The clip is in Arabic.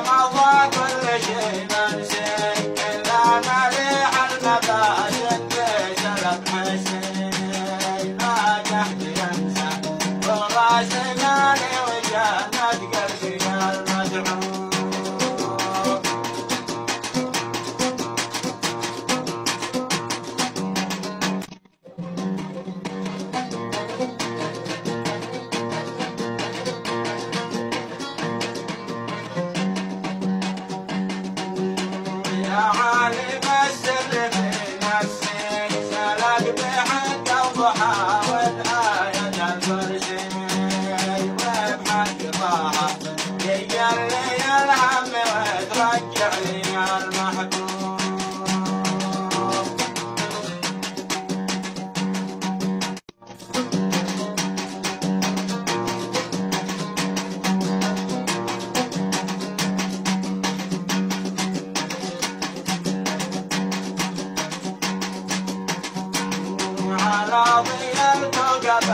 مضى كل شيء منسي إلا مليح المباشر بسلب حسين ما جحد ينسى والراس مالي وجنة قلبي المدعو. يا عالم السر في نفسي سلك بحق الضحى والآية الكرسي وبحق طه يجر لي الهم وترجع لي المحبوب. على ضي الكوكب